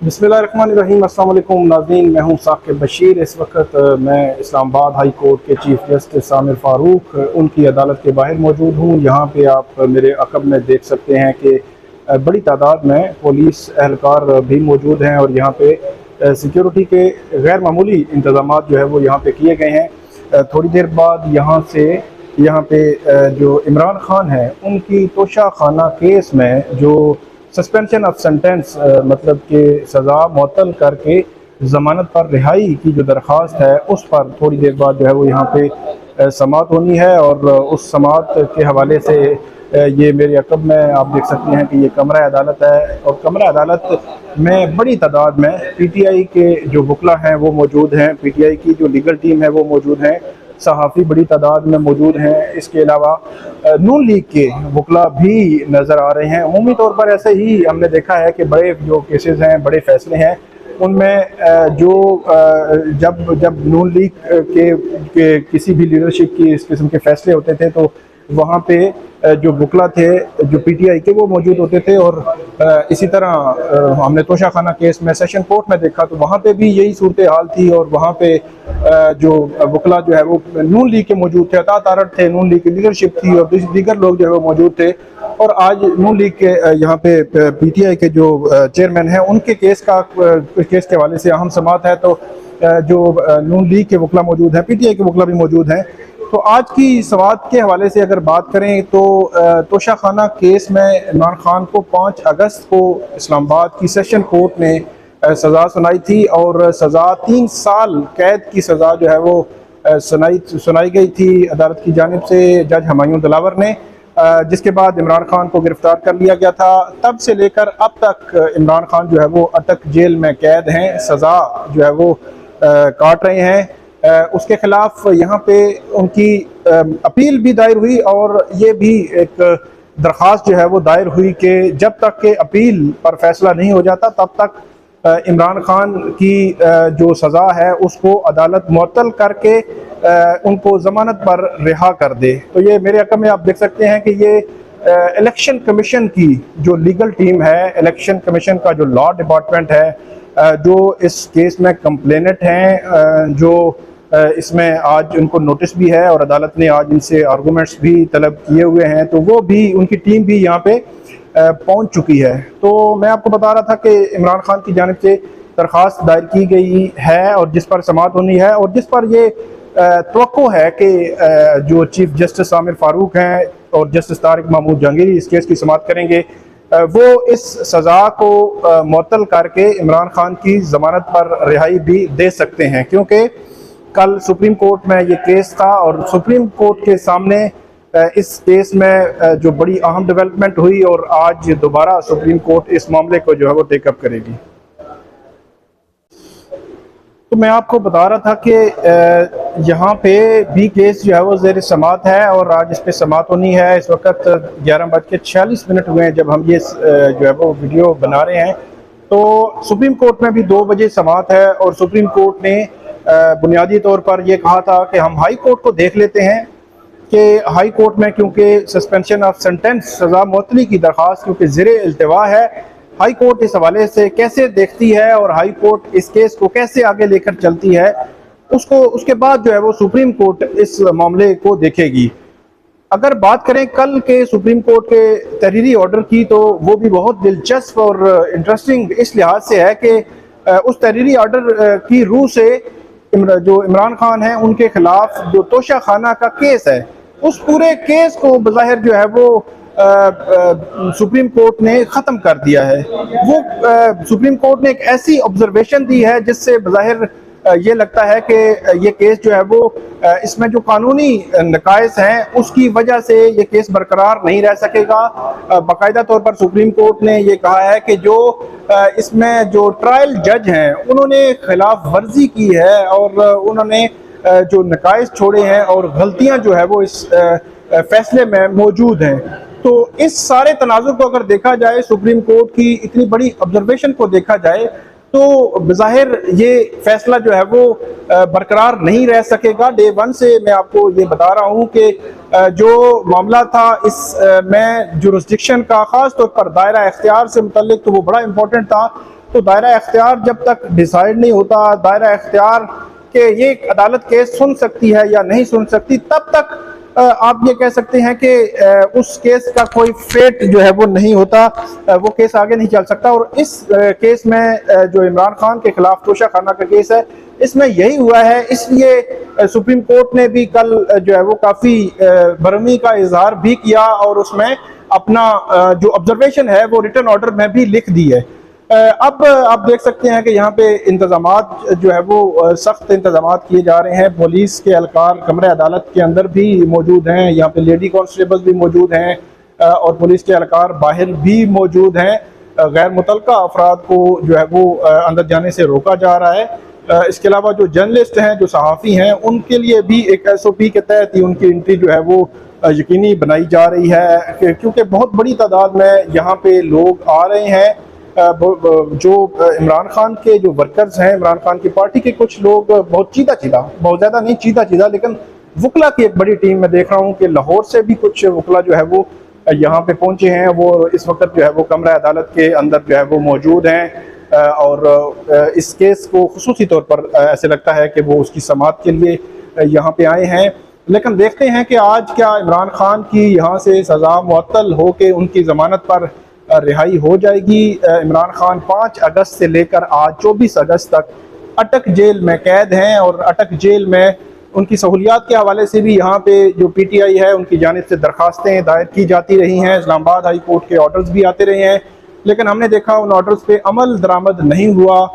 बिस्मिल्लाहिर्रहमानिर्रहीम। अस्सलाम वालेकुम नाज़रीन, मैं हूं साकिब बशीर। इस वक्त मैं इस्लामाबाद हाई कोर्ट के चीफ जस्टिस सामिर फ़ारूक उनकी अदालत के बाहर मौजूद हूं। यहाँ पे आप मेरे अक़ब में देख सकते हैं कि बड़ी तादाद में पुलिस एहलकार भी मौजूद हैं और यहाँ पे सिक्योरिटी के गैर मामूली इंतज़ामात जो है वो यहाँ पे किए गए हैं। थोड़ी देर बाद यहाँ पे जो इमरान खान हैं उनकी तोशा खाना केस में जो सस्पेंशन ऑफ सेंटेंस मतलब कि सज़ा मुअत्तल करके ज़मानत पर रिहाई की जो दरख्वास्त है उस पर थोड़ी देर बाद जो है वो यहाँ पे समाअत होनी है। और उस समाअत के हवाले से ये मेरे अक़ब में आप देख सकते हैं कि ये कमरा अदालत है और कमरा अदालत में बड़ी तादाद में PTI के जो वकला हैं वो मौजूद हैं, PTI की जो लीगल टीम है वो मौजूद हैं, सहाफ़ी बड़ी तादाद में मौजूद हैं। इसके अलावा नून लीग के वकला भी नज़र आ रहे हैं। अमूमी तौर पर ऐसे ही हमने देखा है कि बड़े जो केसेस हैं, बड़े फ़ैसले हैं, उनमें जब नून लीग के किसी भी लीडरशिप की इस किस्म के फ़ैसले होते थे तो वहाँ पे जो वकला थे जो PTI के वो मौजूद होते थे। और इसी तरह हमने तोशा खाना केस में सेशन कोर्ट में देखा तो वहाँ पे भी यही सूरत हाल थी और वहाँ पे जो वकला जो है वो नून लीग के मौजूद थे, अता तारट थे, नून लीग की लीडरशिप थी और दीगर लोग जो है वो मौजूद थे। और आज नून लीग के यहाँ पे PTI के जो चेयरमैन हैं उनके केस के हवाले से अहम समाअत है। तो जो नून लीग के वकला मौजूद हैं, PTI के वकला भी मौजूद हैं। तो आज की समाअत के हवाले से अगर बात करें तो तोशा खाना केस में इमरान खान को 5 अगस्त को इस्लामाबाद की सेशन कोर्ट ने सज़ा सुनाई थी और सज़ा 3 साल कैद की सज़ा जो है वो सुनाई गई थी अदालत की जानिब से जज हमायूं दिलावर ने, जिसके बाद इमरान खान को गिरफ्तार कर लिया गया था। तब से लेकर अब तक इमरान खान जो है वो अटक जेल में कैद हैं, सज़ा जो है वो काट रहे हैं। उसके खिलाफ यहाँ पे उनकी अपील भी दायर हुई और ये भी एक दरख्वास्त जो है वो दायर हुई कि जब तक के अपील पर फैसला नहीं हो जाता तब तक इमरान खान की जो सज़ा है उसको अदालत मुअत्तल करके उनको ज़मानत पर रिहा कर दे। तो ये मेरे अक़ब में आप देख सकते हैं कि ये इलेक्शन कमीशन की जो लीगल टीम है, इलेक्शन कमीशन का जो लॉ डिपार्टमेंट है, जो इस केस में कंप्लेनेंट हैं, जो इसमें आज उनको नोटिस भी है और अदालत ने आज इनसे आर्गूमेंट्स भी तलब किए हुए हैं, तो वो भी उनकी टीम भी यहाँ पे पहुँच चुकी है। तो मैं आपको बता रहा था कि इमरान खान की जानिब से दरख्वास्त दायर की गई है और जिस पर समाअत होनी है और जिस पर ये तवक्को है कि जो चीफ जस्टिस सामिर फ़ारूक हैं और जस्टिस तारिक महमूद जहांगीरी इस केस की समाअत करेंगे, वो इस सज़ा को मुअत्तल करके इमरान खान की ज़मानत पर रिहाई भी दे सकते हैं। क्योंकि कल सुप्रीम कोर्ट में ये केस था और सुप्रीम कोर्ट के सामने इस केस में जो बड़ी अहम डेवलपमेंट हुई और आज दोबारा सुप्रीम कोर्ट इस मामले को जो है वो टेकअप करेगी। तो मैं आपको बता रहा था कि यहाँ पे भी केस जो है वो ज़ेर समाअत है और आज इस पे समाअत होनी है। इस वक्त 11:46 हुए हैं जब हम ये जो है वो वीडियो बना रहे हैं। तो सुप्रीम कोर्ट में भी 2 बजे समाअत है और सुप्रीम कोर्ट ने बुनियादी तौर पर यह कहा था कि हम हाई कोर्ट को देख लेते हैं कि हाई कोर्ट में क्योंकि सस्पेंशन ऑफ सेंटेंस सज़ा मुअत्तली की दरख्वास्त क्योंकि ज़ेरे इल्तिवा है, हाई कोर्ट इस हवाले से कैसे देखती है और हाई कोर्ट इस केस को कैसे आगे लेकर चलती है उसके बाद जो है वो सुप्रीम कोर्ट इस मामले को देखेगी। अगर बात करें कल के सुप्रीम कोर्ट के तहरीरी ऑर्डर की तो वो भी बहुत दिलचस्प और इंटरेस्टिंग इस लिहाज से है कि उस तहरीरी ऑर्डर की रूह से जो इमरान खान हैं उनके खिलाफ जो तोशा खाना का केस है उस पूरे केस को बज़ाहिर जो है वो सुप्रीम कोर्ट ने ख़त्म कर दिया है। वो सुप्रीम कोर्ट ने एक ऐसी ऑब्जर्वेशन दी है जिससे बज़ाहिर ये लगता है कि ये केस जो है वो इसमें जो कानूनी नकाइस हैं उसकी वजह से ये केस बरकरार नहीं रह सकेगा। बाकायदा तौर पर सुप्रीम कोर्ट ने ये कहा है कि जो इसमें जो ट्रायल जज हैं उन्होंने खिलाफ वर्जी की है और उन्होंने जो नकाइस छोड़े हैं और गलतियां जो है वो इस फैसले में मौजूद हैं। तो इस सारे तनाजुर को अगर देखा जाए, सुप्रीम कोर्ट की इतनी बड़ी ऑब्जर्वेशन को देखा जाए तो बज़ाहिर ये फैसला जो है वो बरकरार नहीं रह सकेगा। डे 1 से मैं आपको ये बता रहा हूँ कि जो मामला था इस में जुरिस्डिक्शन का ख़ास तौर पर दायरा इख्तियार से मुतल्लिक तो वो बड़ा इम्पोर्टेंट था तो दायरा इख्तियार जब तक डिसाइड नहीं होता, दायरा इख्तियार कि ये अदालत केस सुन सकती है या नहीं सुन सकती, तब तक आप ये कह सकते हैं कि उस केस का कोई फेट जो है वो नहीं होता, वो केस आगे नहीं चल सकता। और इस केस में जो इमरान खान के खिलाफ तोशा खाना का केस है, इसमें यही हुआ है। इसलिए सुप्रीम कोर्ट ने भी कल जो है वो काफ़ी बरहमी का इजहार भी किया और उसमें अपना जो ऑब्जर्वेशन है वो रिटन ऑर्डर में भी लिख दी है। अब आप देख सकते हैं कि यहाँ पे इंतजामात जो है वो सख्त इंतजामात किए जा रहे हैं। पुलिस के एहलकार कमरे अदालत के अंदर भी मौजूद हैं, यहाँ पे लेडी कांस्टेबल भी मौजूद हैं और पुलिस के एहलकार बाहर भी मौजूद हैं। गैर मुतल्लका अफराद को जो है वो अंदर जाने से रोका जा रहा है। इसके अलावा जो जर्नलिस्ट हैं, जो सहाफ़ी हैं, उनके लिए भी एक SOP के तहत ही उनकी एंट्री जो है वो यकीनी बनाई जा रही है, क्योंकि बहुत बड़ी तादाद में यहाँ पे लोग आ रहे हैं। जो इमरान खान के जो वर्कर्स हैं, इमरान खान की पार्टी के कुछ लोग बहुत बहुत ज़्यादा नहीं चीदा, लेकिन वकला की एक बड़ी टीम में देख रहा हूँ कि लाहौर से भी कुछ वकला जो है वो यहाँ पे पहुँचे हैं। वो इस वक्त जो है वो कमरा अदालत के अंदर जो है वो मौजूद हैं और इस केस को खुसूसी तौर पर ऐसे लगता है कि वो उसकी समाअत के लिए यहाँ पे आए हैं। लेकिन देखते हैं कि आज क्या इमरान खान की यहाँ से सज़ा मुअत्तल हो के उनकी ज़मानत पर रिहाई हो जाएगी। इमरान खान 5 अगस्त से लेकर आज 24 अगस्त तक अटक जेल में कैद हैं और अटक जेल में उनकी सहूलियात के हवाले से भी यहाँ पे जो PTI है उनकी जानिब से दरख्वास्तें दायर की जाती रही हैं। इस्लामाबाद हाई कोर्ट के ऑर्डर्स भी आते रहे हैं, लेकिन हमने देखा उन ऑर्डर्स पे अमल दरामद नहीं हुआ।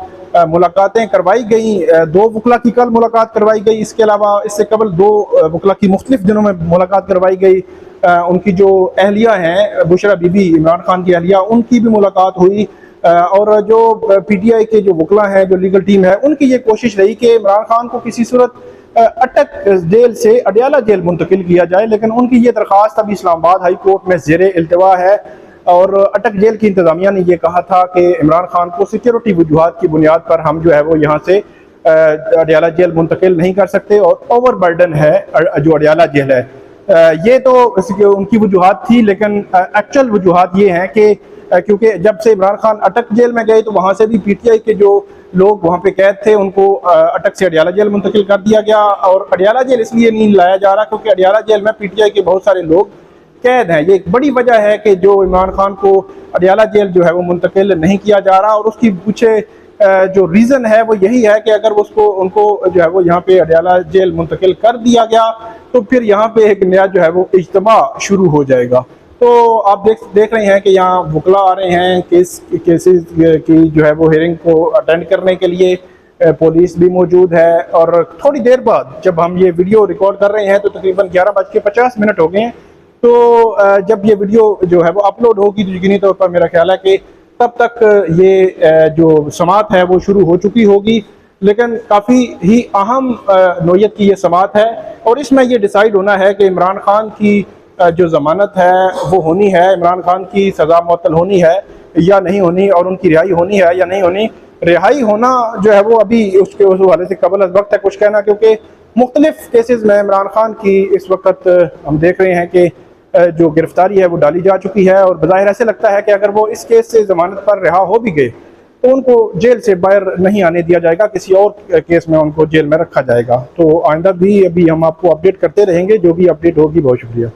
मुलाकातें करवाई गई, 2 वकला की कल मुलाकात करवाई गई, इसके अलावा इससे कबल 2 वकला की मुख्तलिफ दिनों में मुलाकात करवाई गई। उनकी जो अहलिया हैं, बुशरा बीबी इमरान खान की अहलिया, उनकी भी मुलाकात हुई और जो PTI के जो वकला हैं, जो लीगल टीम है, उनकी ये कोशिश रही कि इमरान खान को किसी सूरत अटक जेल से अडियाला जेल मुंतकिल किया जाए, लेकिन उनकी ये दरख्वास्त अभी इस्लामाबाद हाई कोर्ट में ज़ेरे इल्तवा है। और अटक जेल की इंतज़ामिया ने यह कहा था कि इमरान खान को सिक्योरिटी वजूहात की बुनियाद पर हम जो है वो यहाँ से अडियाला जेल मुंतकिल नहीं कर सकते और ओवर बर्डन है जो अडियाला जेल है। ये तो उनकी वजूहात थी, लेकिन एक्चुअल वजूहात ये हैं कि क्योंकि जब से इमरान खान अटक जेल में गए तो वहाँ से भी PTI के जो लोग वहाँ पे कैद थे उनको अटक से अडियाला जेल मुंतकिल कर दिया गया। और अडियाला जेल इसलिए नहीं लाया जा रहा क्योंकि अडियाला जेल में PTI के बहुत सारे लोग कैद हैं। ये एक बड़ी वजह है कि जो इमरान खान को अडियाला जेल जो है वो मुंतकिल नहीं किया जा रहा। और उसकी पीछे जो रीज़न है वो यही है कि अगर उनको जो है वो यहाँ पे अडियाला जेल मुंतकिल कर दिया गया तो फिर यहाँ पे एक नया जो है वो इज्तिमा शुरू हो जाएगा। तो आप देख रहे हैं कि यहाँ वकला आ रहे हैं केसेस की जो है वो हियरिंग को अटेंड करने के लिए, पुलिस भी मौजूद है। और थोड़ी देर बाद जब हम ये वीडियो रिकॉर्ड कर रहे हैं तो तकरीबन 11:50 हो गए हैं। तो जब ये वीडियो जो है वो अपलोड होगी तो यकीनी तौर पर मेरा ख्याल है कि तब तक ये जो समाअत है वो शुरू हो चुकी होगी। लेकिन काफ़ी ही अहम नौयत की ये समाअत है और इसमें ये डिसाइड होना है कि इमरान खान की जो ज़मानत है वो होनी है, इमरान खान की सज़ा मुअत्तल होनी है या नहीं होनी, और उनकी रिहाई होनी है या नहीं होनी। रिहाई होना जो है वो अभी उसके उस हवाले से कबल अज़ वक्त है कुछ कहना, क्योंकि मुख्तलिफ केसेस में इमरान खान की इस वक्त हम देख रहे हैं कि जो गिरफ्तारी है वो डाली जा चुकी है। और बज़ाहिर ऐसे लगता है कि अगर वो इस केस से ज़मानत पर रिहा हो भी गए तो उनको जेल से बाहर नहीं आने दिया जाएगा, किसी और केस में उनको जेल में रखा जाएगा। तो आइंदा भी अभी हम आपको अपडेट करते रहेंगे, जो भी अपडेट होगी। बहुत शुक्रिया।